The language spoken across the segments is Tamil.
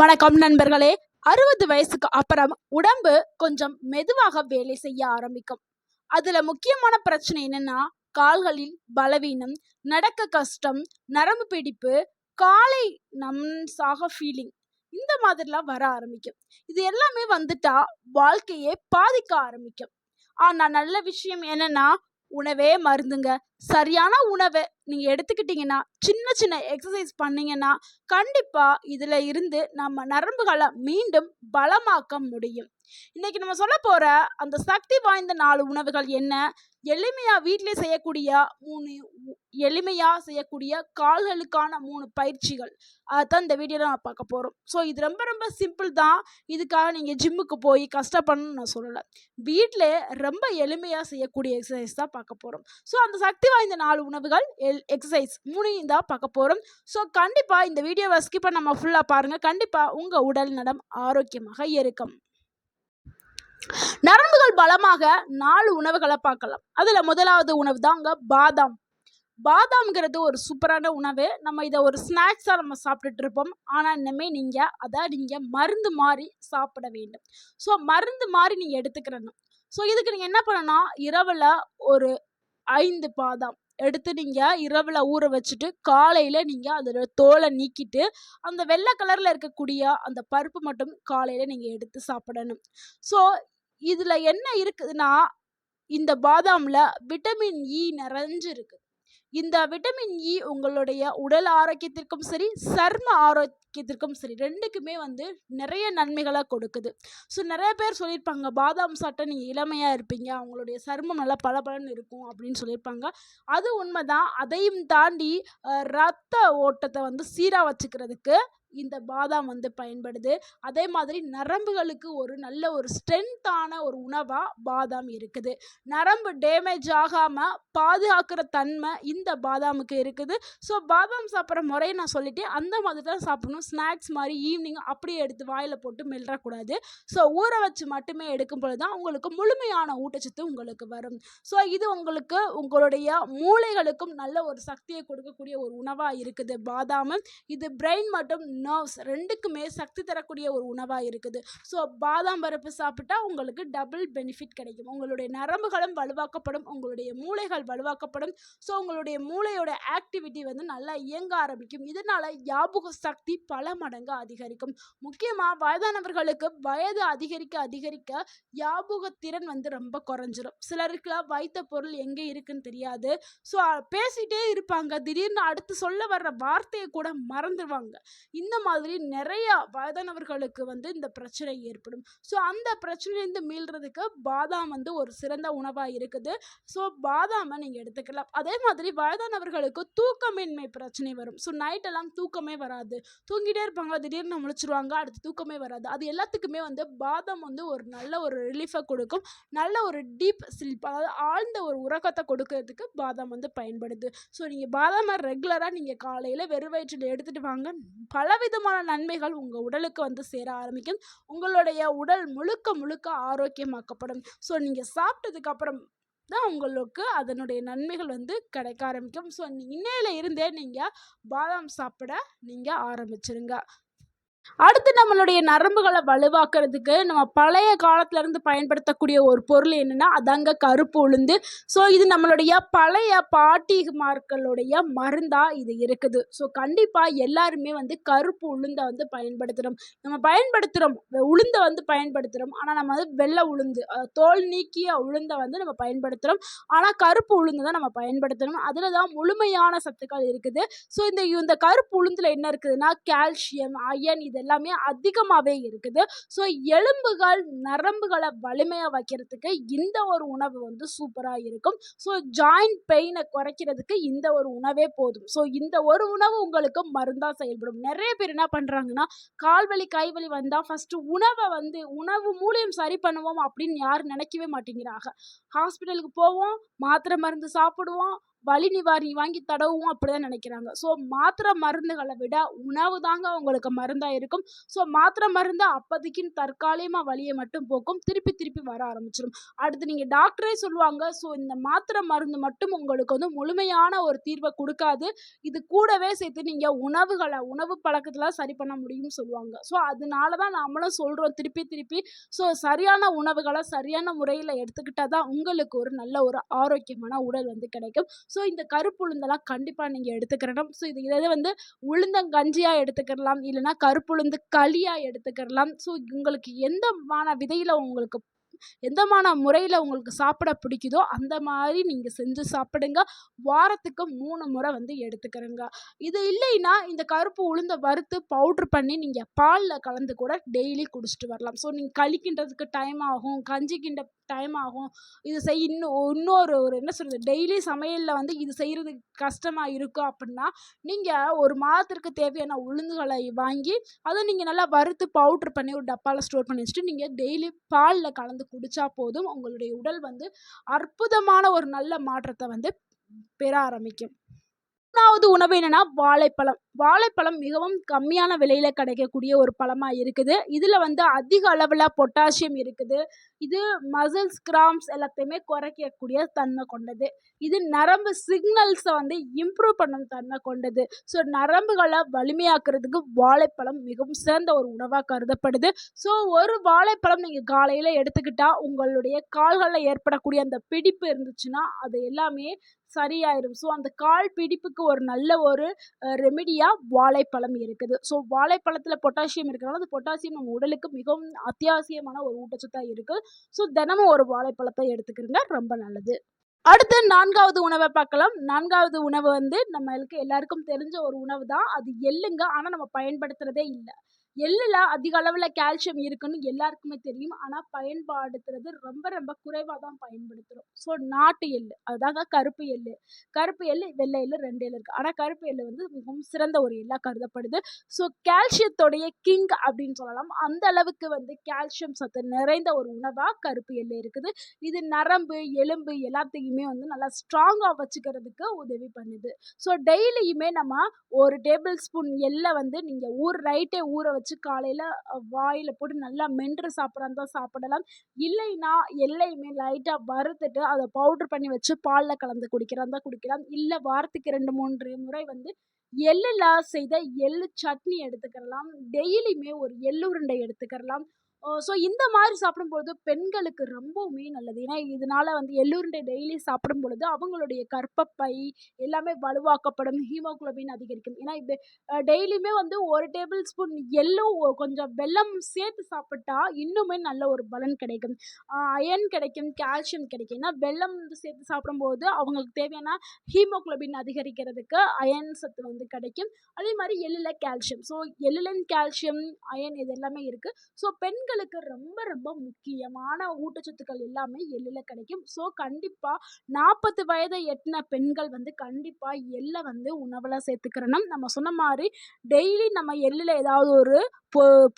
வணக்கம் நண்பர்களே. 60 வயசுக்கு அப்புறம் உடம்பு கொஞ்சம் மெதுவாக வேலை செய்ய ஆரம்பிக்கும். அதுல முக்கியமான பிரச்சனை என்னன்னா, கால்களில் பலவீனம், நடக்க கஷ்டம், நரம்பு பிடிப்பு, காலை நம்சாக ஃபீலிங் இந்த மாதிரிலாம் வர ஆரம்பிக்கும். இது எல்லாமே வந்துட்டா வாழ்க்கையே பாதிக்க ஆரம்பிக்கும். ஆனா நல்ல விஷயம் என்னன்னா, உணவே மருந்துங்க. சரியான உணவை நீங்க எடுத்துக்கிட்டீங்கன்னா, சின்ன சின்ன எக்ஸசைஸ் பண்ணீங்கன்னா, கண்டிப்பா இதுல இருந்து நம்ம நரம்புகளை மீண்டும் பலமாக்க முடியும். இன்னைக்கு நம்ம சொல்ல போற அந்த சக்தி வாய்ந்த 4 உணவுகள் என்ன? எளிமையா வீட்டிலே செய்யக்கூடிய 3 எளிமையா செய்யக்கூடிய கால்களுக்கான 3 பயிற்சிகள் அதான் இந்த வீடியோல நான் பார்க்க போறோம். ஸோ இது ரொம்ப ரொம்ப சிம்பிள் தான். இதுக்காக நீங்க ஜிம்முக்கு போய் கஷ்டப்படணும்னு நான் சொல்லலை. வீட்டிலே ரொம்ப எளிமையா செய்யக்கூடிய எக்ஸசைஸ் தான் பார்க்க போறோம். ஸோ அந்த சக்தி வாய்ந்த 4 உணவுகள் எக்ஸசைஸ் 3 தான் பார்க்க போறோம். ஸோ கண்டிப்பா இந்த வீடியோவை ஸ்கிப் பண்ணாம ஃபுல்லா பாருங்க. கண்டிப்பா உங்க உடல் நலம் ஆரோக்கியமாக இருக்கும். நரம்புகள் பலமாக 4 உணவுகளை பார்க்கலாம். அதுல முதலாவது உணவு தாங்க பாதாம். பாதாம்ங்கிறது ஒரு சூப்பரான உணவு. நம்ம இதை ஒரு ஸ்நாக்ஸா நம்ம சாப்பிட்டுட்டு இருப்போம். ஆனா இனிமே நீங்க மருந்து மாதிரி சாப்பிட வேண்டும். ஸோ மருந்து மாதிரி நீங்க எடுத்துக்கிறணும். ஸோ இதுக்கு நீங்க என்ன பண்ணணும், இரவுல ஒரு 5 பாதாம் எடுத்து நீங்க இரவுல ஊற வச்சுட்டு காலையில நீங்க அதோட தோலை நீக்கிட்டு அந்த வெள்ளை கலர்ல இருக்கக்கூடிய அந்த பருப்பு மட்டும் காலையில நீங்க எடுத்து சாப்பிடணும். ஸோ இதுல என்ன இருக்குதுன்னா, இந்த பாதாம்ல விட்டமின் இ நிறைஞ்சு இருக்கு. இந்த விட்டமின் இ உங்களுடைய உடல் ஆரோக்கியத்திற்கும் சரி, சர்ம ஆரோக்கியத்திற்கும் சரி, ரெண்டுக்குமே நிறைய நன்மைகளை கொடுக்குது. ஸோ நிறைய பேர் சொல்லியிருப்பாங்க, பாதாம் சாப்பிட்டா நீங்கள் இளமையாக இருப்பீங்க, அவங்களுடைய சர்மம் நல்லா பளபளன்னு இருக்கும் அப்படின்னு சொல்லியிருப்பாங்க. அது உண்மைதான். அதையும் தாண்டி ரத்த ஓட்டத்தை சீராக வச்சுக்கிறதுக்கு இந்த பாதாம் பயன்படுது. அதே மாதிரி நரம்புகளுக்கு ஒரு நல்ல ஒரு ஸ்ட்ரென்த்தான ஒரு உணவா பாதாம் இருக்குது. நரம்பு டேமேஜ் ஆகாம பாதுகாக்கிற தன்மை இந்த பாதாமுக்கு இருக்குது. ஸோ பாதாம் சாப்பிட்ற முறையை நான் சொல்லிட்டேன். அந்த மாதிரி தான் சாப்பிடணும். ஸ்நாக்ஸ் மாதிரி ஈவினிங் அப்படியே எடுத்து வாயில் போட்டு மெல்லக்கூடாது. ஸோ ஊற வச்சு மட்டுமே எடுக்கும் பொழுது தான் உங்களுக்கு முழுமையான ஊட்டச்சத்து உங்களுக்கு வரும். ஸோ இது உங்களுக்கு உங்களுடைய மூளைகளுக்கும் நல்ல ஒரு சக்தியை கொடுக்கக்கூடிய ஒரு உணவாக இருக்குது பாதாம். இது பிரெயின் மற்றும் நர்வ்ஸ் ரெண்டுக்குமே சக்தி தரக்கூடிய ஒரு உணவாக இருக்குது. ஸோ பாதாம் பருப்பு சாப்பிட்டா உங்களுக்கு டபுள் பெனிஃபிட் கிடைக்கும். உங்களுடைய நரம்புகளும் வலுவாக்கப்படும், உங்களுடைய மூளைகள் வலுவாக்கப்படும். ஸோ உங்களுடைய மூளையோட ஆக்டிவிட்டி நல்லா இயங்க ஆரம்பிக்கும். இதனால ஞாபக சக்தி பல மடங்கு அதிகரிக்கும். முக்கியமாக வயதானவர்களுக்கு வயது அதிகரிக்க அதிகரிக்க ஞாபக திறன் ரொம்ப குறைஞ்சிரும். சிலருக்கு வைத்த பொருள் எங்கே இருக்குன்னு தெரியாது. ஸோ பேசிட்டே இருப்பாங்க, திடீர்னு அடுத்து சொல்ல வர்ற வார்த்தையை கூட மறந்துடுவாங்க. இந்த மாதிரி நிறைய வயதானவர்களுக்கு இந்த பிரச்சனை ஏற்படும். ஸோ அந்த பிரச்சனையிலிருந்து மீள்றதுக்கு பாதாம் ஒரு சிறந்த உணவாக இருக்குது. ஸோ பாதாமை நீங்கள் எடுத்துக்கலாம். அதே மாதிரி வயதானவர்களுக்கு தூக்கமின்மை பிரச்சனை வரும். ஸோ நைட்டெல்லாம் தூக்கமே வராது, தூங்கிட்டே இருப்பாங்க, திடீர்னு முழிச்சிருவாங்க, அடுத்து தூக்கமே வராது. அது எல்லாத்துக்குமே பாதாம் ஒரு நல்ல ஒரு ரிலீஃபை கொடுக்கும். நல்ல ஒரு டீப் ஸ்லீப், அதாவது ஆழ்ந்த ஒரு உறக்கத்தை கொடுக்கறதுக்கு பாதாம் பயன்படுது. ஸோ நீங்கள் பாதாமை ரெகுலராக நீங்கள் காலையில் வெறும் வயிற்றில் எடுத்துகிட்டு வாங்க. பலவிதமான நன்மைகள் உங்கள் உடலுக்கு சேர ஆரம்பிக்கும். உங்களுடைய உடல் முழுக்க முழுக்க ஆரோக்கியமாக்கப்படும். ஸோ நீங்கள் சாப்பிட்டதுக்கு அப்புறம் தான் உங்களுக்கு அதனுடைய நன்மைகள் கிடைக்க ஆரம்பிக்கும். ஸோ இன்னையில இருந்தே நீங்கள் பாதாம் சாப்பிட நீங்கள் ஆரம்பிச்சிருங்க. அடுத்து நம்மளுடைய நரம்புகளை வலுவாக்குறதுக்கு நம்ம பழைய காலத்துல இருந்து பயன்படுத்தக்கூடிய ஒரு பொருள் என்னன்னா, அதாங்க கருப்பு உளுந்து. ஸோ இது நம்மளுடைய பழைய பாட்டிமார்களுடைய மருந்தா இது இருக்குது. ஸோ கண்டிப்பா எல்லாருமே கருப்பு உளுந்தை பயன்படுத்துகிறோம். நம்ம பயன்படுத்துகிறோம், உளுந்தை பயன்படுத்துகிறோம். ஆனால் நம்ம வெள்ளை உளுந்து, தோல் நீக்கிய உளுந்தை நம்ம பயன்படுத்துகிறோம். ஆனால் கருப்பு உளுந்து தான் நம்ம பயன்படுத்தணும். அதில் தான் முழுமையான சத்துக்கள் இருக்குது. ஸோ இந்த கருப்பு உளுந்தில் என்ன இருக்குதுன்னா, கால்சியம், அயன் இது எல்லாமே அதிகமாகவே இருக்குது. ஸோ எலும்புகள் நரம்புகளை வலிமையாக வைக்கிறதுக்கு இந்த ஒரு உணவு சூப்பராக இருக்கும். ஸோ ஜாயிண்ட் பெயினை குறைக்கிறதுக்கு இந்த ஒரு உணவே போதும். ஸோ இந்த ஒரு உணவு உங்களுக்கு மருந்தாக செயல்படும். நிறைய பேர் என்ன பண்ணுறாங்கன்னா, கால்வலி கைவலி வந்தால் ஃபஸ்ட்டு உணவை உணவு மூலியம் சரி பண்ணுவோம் அப்படின்னு யாரும் நினைக்கவே மாட்டேங்கிறாங்க. ஹாஸ்பிட்டலுக்கு போவோம், மாத்திரை மருந்து சாப்பிடுவோம், வலி நிவாரணி வாங்கி தடவுவோம் அப்படிதான் நினைக்கிறாங்க. ஸோ மாத்திரை மருந்துகளை விட உணவு தாங்க உங்களுக்கு மருந்தா இருக்கும். ஸோ மாத்திரை மருந்து அப்போதைக்குன்னு தற்காலிகமா வலியை மட்டும் போக்கும். திருப்பி திருப்பி வர ஆரம்பிச்சிடும். அடுத்து நீங்க டாக்டரே சொல்லுவாங்க, ஸோ இந்த மாத்திரை மருந்து மட்டும் உங்களுக்கு வந்து முழுமையான ஒரு தீர்வை கொடுக்காது. இது கூடவே சேர்த்து நீங்க உணவு பழக்கத்துல சரி பண்ண முடியும்னு சொல்லுவாங்க. ஸோ அதனால தான் நம்மளும் சொல்றோம் திருப்பி திருப்பி. ஸோ சரியான உணவுகளை சரியான முறையில் எடுத்துக்கிட்டா தான் உங்களுக்கு ஒரு நல்ல ஒரு ஆரோக்கியமான உடல் வந்து கிடைக்கும். ஸோ இந்த கருப்பு உளுந்தெல்லாம் கண்டிப்பாக நீங்கள் எடுத்துக்கிறணும். ஸோ இதை வந்து உளுந்தங்கஞ்சியாக எடுத்துக்கலாம், இல்லைன்னா கருப்புளுந்து களியாக எடுத்துக்கலாம். ஸோ உங்களுக்கு எந்தமான விதையில் உங்களுக்கு எந்தமான முறையில் உங்களுக்கு சாப்பிட பிடிக்குதோ அந்த மாதிரி நீங்கள் செஞ்சு சாப்பிடுங்க. வாரத்துக்கு 3 முறை வந்து எடுத்துக்கிறங்க. இது இல்லைன்னா இந்த கருப்பு உளுந்த வறுத்து பவுட்ரு பண்ணி நீங்கள் பாலில் கலந்து கூட டெய்லி குடிச்சிட்டு வரலாம். ஸோ நீங்கள் களி கிண்டுறதுக்கு டைம் ஆகும், கஞ்சி கிண்ட டைம் ஆகும். இது இன்னொரு என்ன சொல்கிறது, டெய்லி சமையலில் வந்து இது செய்கிறதுக்கு கஷ்டமாக இருக்கும் அப்படின்னா நீங்கள் ஒரு மாதத்திற்கு தேவையான உளுந்துகளை வாங்கி அதை நீங்கள் நல்லா வறுத்து பவுட்ரு பண்ணி ஒரு டப்பாவில் ஸ்டோர் பண்ணி வச்சுட்டு நீங்கள் டெய்லி பாலில் கலந்து குடிச்சா போதும். உங்களுடைய உடல் வந்து அற்புதமான ஒரு நல்ல மாற்றத்தை வந்து பெற ஆரம்பிக்கும். 3வது உணவு என்னன்னா வாழைப்பழம். வாழைப்பழம் மிகவும் கம்மியான விலையில கிடைக்கக்கூடிய ஒரு பழமா இருக்குது. இதுல வந்து அதிக அளவுல பொட்டாசியம் இருக்குது. இது மசில்ஸ், கிராம்ஸ் எல்லாத்தையுமே குறைக்கக்கூடிய தன்மை கொண்டது. இது நரம்பு சிக்னல்ஸை வந்து இம்ப்ரூவ் பண்ணும் தன்மை கொண்டது. ஸோ நரம்புகளை வலிமையாக்குறதுக்கு வாழைப்பழம் மிகவும் சிறந்த ஒரு உணவாக கருதப்படுது. ஸோ ஒரு வாழைப்பழம் நீங்கள் காலையில் எடுத்துக்கிட்டா உங்களுடைய கால்களில் ஏற்படக்கூடிய அந்த பிடிப்பு இருந்துச்சுன்னா அது எல்லாமே சரியாயிடும். ஸோ அந்த கால் பிடிப்புக்கு ஒரு நல்ல ஒரு ரெமிடியாக வாழைப்பழம் இருக்குது. ஸோ வாழைப்பழத்தில் பொட்டாசியம் இருக்கிறனால அந்த பொட்டாசியம் நம்ம உடலுக்கு மிகவும் அத்தியாவசியமான ஒரு ஊட்டச்சத்தாக இருக்குது. ஸோ தினமும் ஒரு வாழைப்பழத்தை எடுத்துக்கிறங்க, ரொம்ப நல்லது. அடுத்து 4வது உணவை பார்க்கலாம். 4வது உணவு வந்து நம்மளுக்கு எல்லாருக்கும் தெரிஞ்ச ஒரு உணவு தான். அது எள்ளுங்க. ஆனால் நம்ம பயன்படுத்துறதே இல்லை. எள்ளில் அதிக அளவில் கால்சியம் இருக்குன்னு எல்லாருக்குமே தெரியும். ஆனால் பயன்படுத்துறது ரொம்ப ரொம்ப குறைவாக தான் பயன்படுத்துகிறோம். ஸோ நாட்டு எள்ளு, அதாவது கருப்பு எள்ளு, வெள்ளை எள்ளு 2 எள்ளு இருக்குது. ஆனால் கருப்பு எள்ளு வந்து மிகவும் சிறந்த ஒரு எள்ளாக கருதப்படுது. ஸோ கால்சியத்தோடைய கிங் அப்படின்னு சொல்லலாம். அந்த அளவுக்கு வந்து கால்சியம் சத்து நிறைந்த ஒரு உணவாக கருப்பு எள்ளு இருக்குது. இது நரம்பு, எலும்பு எல்லாத்தையுமே வந்து நல்லா ஸ்ட்ராங்காக வச்சுக்கிறதுக்கு உதவி பண்ணுது. ஸோ டெய்லியுமே நம்ம ஒரு டேபிள் ஸ்பூன் எள்ளை வந்து நீங்கள் நைட்டே ஊற வச்சு காலையில் வாயில் போட்டு நல்லா மென்று சாப்பிட்றதா இருந்தால் சாப்பிடலாம். இல்லைன்னா எல்லையுமே லைட்டாக வறுத்துட்டு அதை பவுட்ரு பண்ணி வச்சு பாலில் கலந்து குடிக்கிறதா குடிக்கலாம். இல்லை வாரத்துக்கு 2-3 முறை வந்து எள்ளில் செய்த எள்ளு சட்னி எடுத்துக்கிறலாம். டெய்லியுமே ஒரு எள்ளுருண்டை எடுத்துக்கிறலாம். ஸோ இந்த மாதிரி சாப்பிடும்போது பெண்களுக்கு ரொம்பவுமே நல்லது. ஏன்னா இதனால வந்து எள்ளுருண்டை டெய்லி சாப்பிடும் பொழுது அவங்களுடைய கர்ப்பப்பை எல்லாமே வலுவாக்கப்படும், ஹீமோகுளோபின் அதிகரிக்கும். ஏன்னா இப்போ டெய்லியுமே வந்து ஒரு டேபிள் ஸ்பூன் எள்ளும் கொஞ்சம் வெல்லம் சேர்த்து சாப்பிட்டா இன்னுமே நல்ல ஒரு பலன் கிடைக்கும். அயன் கிடைக்கும், கால்சியம் கிடைக்கும். ஏன்னா வெல்லம் வந்து சேர்த்து சாப்பிடும்போது அவங்களுக்கு தேவையான ஹீமோகுளோபின் அதிகரிக்கிறதுக்கு அயன் சத்து வந்து கிடைக்கும். அதே மாதிரி எள்ளில் கால்சியம். ஸோ எள்ளிலும் கால்சியம், அயன் இது எல்லாமே இருக்குது. ஸோ பெண்களுக்கு ரொம்ப ரொம்ப முக்கியமான ஊட்டச்சத்துக்கள் எல்லாமே எள்ளில் கிடைக்கும். ஸோ கண்டிப்பாக 40 வயதை எட்டின பெண்கள் வந்து கண்டிப்பாக எள்ளை வந்து உணவில் சேர்த்துக்கிறணும். நம்ம சொன்ன மாதிரி டெய்லி நம்ம எள்ளில் ஏதாவது ஒரு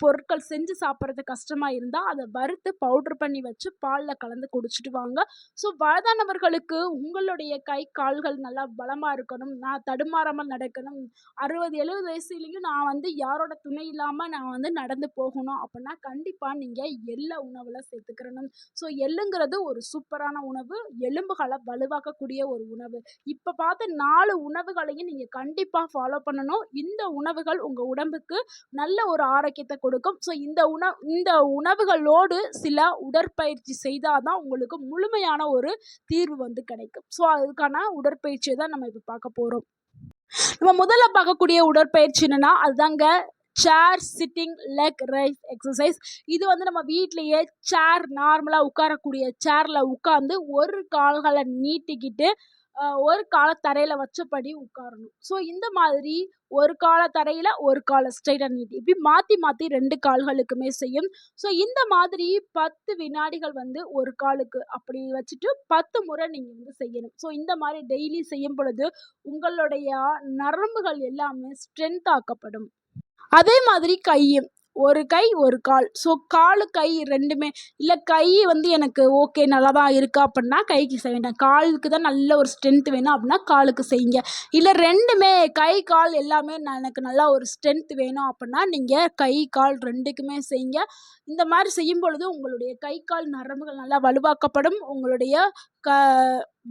பொருட்கள் செஞ்சு சாப்பிட்றது கஷ்டமாக இருந்தால் அதை வறுத்து பவுட்ரு பண்ணி வச்சு பாலில் கலந்து குடிச்சிட்டு வாங்க. ஸோ வயதானவர்களுக்கு உங்களுடைய கை கால்கள் நல்லா பலமாக இருக்கணும், நான் தடுமாறாமல் நடக்கணும், 60-70 வயசுலேயும் நான் வந்து யாரோட துணை இல்லாமல் நான் வந்து நடந்து போகணும் அப்படின்னா கண்டிப்பாக நீங்கள் எள்ளை உணவில் சேர்த்துக்கிறணும். ஸோ எள்ளுங்கிறது ஒரு சூப்பரான உணவு, எலும்புகளை வலுவாக்கக்கூடிய ஒரு உணவு. இப்போ பார்த்த 4 உணவுகளையும் நீங்கள் கண்டிப்பாக ஃபாலோ பண்ணணும். இந்த உணவுகள் உங்கள் உடம்புக்கு நல்ல ஒரு ஆரோக்கியத்தை கொடுக்கும். ஸோ இந்த உணவுகளோடு சில உடற்பயிற்சி செய்தால் தான் உங்களுக்கு முழுமையான ஒரு தீர்வு வந்து கிடைக்கும். ஸோ அதுக்கான உடற்பயிற்சியை தான் நம்ம இப்போ பார்க்க போகிறோம். நம்ம முதல்ல பார்க்கக்கூடிய உடற்பயிற்சி என்னன்னா அதுதாங்க சேர் சிட்டிங் லெக் ரைஸ் எக்ஸசைஸ். இது வந்து நம்ம வீட்லேயே சேர் நார்மலாக உட்காரக்கூடிய சேரில் உட்காந்து ஒரு கால்களை நீட்டிக்கிட்டு ஒரு காலை தரையில் வச்சபடி உட்காரணும். ஸோ இந்த மாதிரி ஒரு காலை தரையில் ஒரு காலை ஸ்ட்ரைட்டாக நீட்டி இப்படி மாற்றி மாற்றி 2 கால்களுக்குமே செய்யும். ஸோ இந்த மாதிரி 10 வினாடிகள் வந்து ஒரு காலுக்கு அப்படி வச்சுட்டு 10 முறை நீங்கள் வந்து செய்யணும். ஸோ இந்த மாதிரி டெய்லி செய்யும் பொழுது உங்களுடைய நரம்புகள் எல்லாமே ஸ்ட்ரென்த் ஆக்கப்படும். அதே மாதிரி கையும் ஒரு கை ஒரு கால். ஸோ காலு கை 2மே இல்ல கை வந்து எனக்கு ஓகே நல்லா தான் இருக்கா அப்படின்னா கைக்கு செய்ய வேண்டாம். காலுக்கு தான் நல்ல ஒரு ஸ்ட்ரென்த் வேணும் அப்படின்னா காலுக்கு செய்யுங்க. இல்ல 2மே கை, கால் எல்லாமே எனக்கு நல்லா ஒரு ஸ்ட்ரென்த் வேணும் அப்படின்னா நீங்கள் கை, கால் 2க்குமே செய்யுங்க. இந்த மாதிரி செய்யும் பொழுது உங்களுடைய கை, கால் நரம்புகள் நல்லா வலுவாக்கப்படும். உங்களுடைய க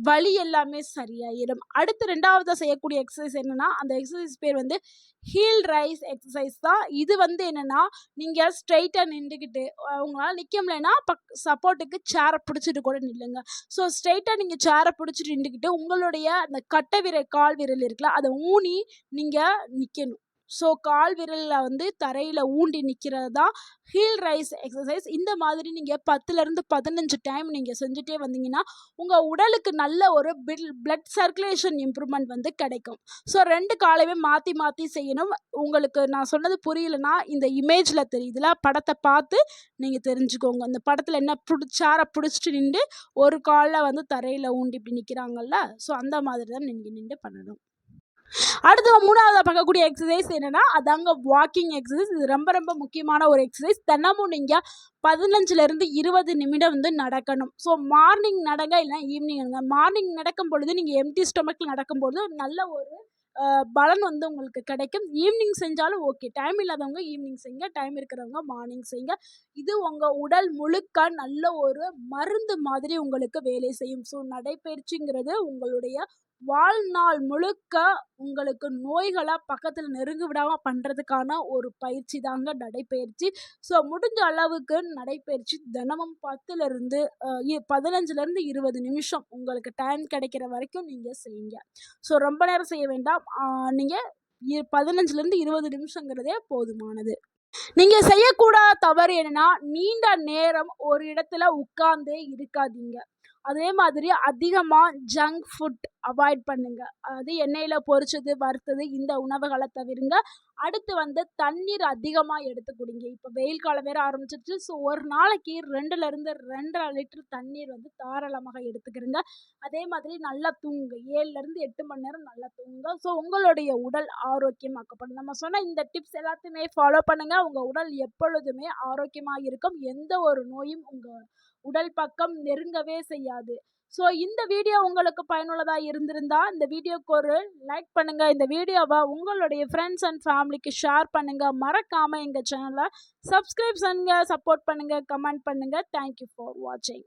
வலி எல்லாமே சரியாயிடும். அடுத்து 2வதா செய்யக்கூடிய எக்ஸர்சைஸ் என்னன்னா, அந்த எக்ஸர்சைஸ் பேர் வந்து ஹீல் ரைஸ் எக்ஸர்சைஸ் தான். இது வந்து என்னன்னா, நீங்க ஸ்ட்ரெயிட்டா நின்டுகிட்டு உங்களால நிக்க முடியலன்னா சப்போர்ட்டுக்கு சேர பிடிச்சிட்டு கூட நில்லுங்க. ஸோ ஸ்ட்ரெயிட்டா நீங்க சேர பிடிச்சிட்டு நின்டுகிட்டு உங்களுடைய அந்த கட்டை விரல், கால் விரல் இருக்குல்ல, அத ஊனி நீங்க நிக்கணும். ஸோ கால் விரல்ல வந்து தரையில ஊண்டி நிக்கிறது தான் ஹீல் ரைஸ் எக்ஸர்சைஸ். இந்த மாதிரி நீங்க 10லேருந்து 15 டைம் நீங்க செஞ்சுட்டே வந்தீங்கன்னா, உங்க உடலுக்கு நல்ல ஒரு பிளட் சர்க்குலேஷன் இம்ப்ரூவ்மெண்ட் வந்து கிடைக்கும். ஸோ 2 காலையுமே மாத்தி மாத்தி செய்யணும். உங்களுக்கு நான் சொன்னது புரியலன்னா, இந்த இமேஜ்ல தெரியுதுல, படத்த பார்த்து நீங்க தெரிஞ்சுக்கோங்க. அந்த படத்துல என்ன சேர புடிச்சிட்டு நின்டு, ஒரு கால்ல வந்து தரையில ஊண்டி இப்படி நிக்கிறாங்கல்ல, ஸோ அந்த மாதிரி தான் நீங்க நின்று பண்ணணும். அடுத்து 3வதா பார்க்கக்கூடிய எக்ஸர்சைஸ் என்னன்னா, அதாங்க வாக்கிங் எக்ஸர்சைஸ். இது ரொம்ப ரொம்ப முக்கியமான ஒரு எக்ஸர்சைஸ். தினமும் நீங்க 15லேருந்து 20 நிமிடம் வந்து நடக்கணும். ஸோ மார்னிங் நடங்க, இல்லைனா ஈவினிங் நடங்க. மார்னிங் நடக்கும் பொழுது நீங்க எம்ப்டி ஸ்டொமக்ல நடக்கும்போது நல்ல ஒரு பலன் வந்து உங்களுக்கு கிடைக்கும். ஈவினிங் செஞ்சாலும் ஓகே. டைம் இல்லாதவங்க ஈவினிங் செய்யுங்க. டைம் இருக்கிறவங்க மார்னிங் செய்யுங்க. இது உங்க உடல் முழுக்க நல்ல ஒரு மருந்து மாதிரி உங்களுக்கு வேலை செய்யும். ஸோ நடைப்பயிற்சிங்கிறது உங்களுடைய வாழ்நாள் முழுக்க உங்களுக்கு நோய்கள பக்கத்துல நெருங்க விடாம பண்றதுக்கான ஒரு பயிற்சி தாங்க நடைப்பயிற்சி. ஸோ முடிஞ்ச அளவுக்கு நடைப்பயிற்சி தினமும் 15லேருந்து 20 நிமிஷம் உங்களுக்கு டைம் கிடைக்கிற வரைக்கும் நீங்க செய்யுங்க. ஸோ ரொம்ப நேரம் செய்ய வேண்டாம். நீங்க 15லேருந்து 20 நிமிஷங்கிறதே போதுமானது. நீங்க செய்யக்கூடாத தவறு என்னன்னா, நீண்ட நேரம் ஒரு இடத்துல உட்கார்ந்தே இருக்காதீங்க. அதே மாதிரி அதிகமா ஜங்க் ஃபுட் அவாய்ட் பண்ணுங்க. அது எண்ணெயில பொரிச்சது, வறுத்தது இந்த உணவுகள தவிருங்க. அடுத்து வந்து தண்ணீர் அதிகமா எடுத்து குடிங்க. இப்ப வெயில் காலம் வேற ஆரம்பிச்சிருச்சு. ஸோ ஒரு நாளைக்கு 2லேருந்து 2½ லிட்டர் தண்ணீர் வந்து தாராளமாக எடுத்துக்கிருங்க. அதே மாதிரி நல்லா தூங்குங்க. 7லேருந்து 8 மணி நேரம் நல்லா தூங்குங்க. ஸோ உங்களுடைய உடல் ஆரோக்கியமாக்கப்படும். நம்ம சொன்ன இந்த டிப்ஸ் எல்லாத்தையுமே ஃபாலோ பண்ணுங்க. உங்க உடல் எப்பொழுதுமே ஆரோக்கியமா இருக்கும். எந்த ஒரு நோயும் உங்க உடல் பக்கம் நெருங்கவே செய்யாது. ஸோ இந்த வீடியோ உங்களுக்கு பயனுள்ளதா இருந்திருந்தா, இந்த வீடியோக்கு ஒரு லைக் பண்ணுங்க. இந்த வீடியோவ உங்களுடைய ஃப்ரெண்ட்ஸ் அண்ட் ஃபேமிலிக்கு ஷேர் பண்ணுங்க. மறக்காம எங்க சேனலை சப்ஸ்கிரைப் பண்ணுங்க, சப்போர்ட் பண்ணுங்க, கமெண்ட் பண்ணுங்க. தேங்க் யூ ஃபார் வாட்சிங்.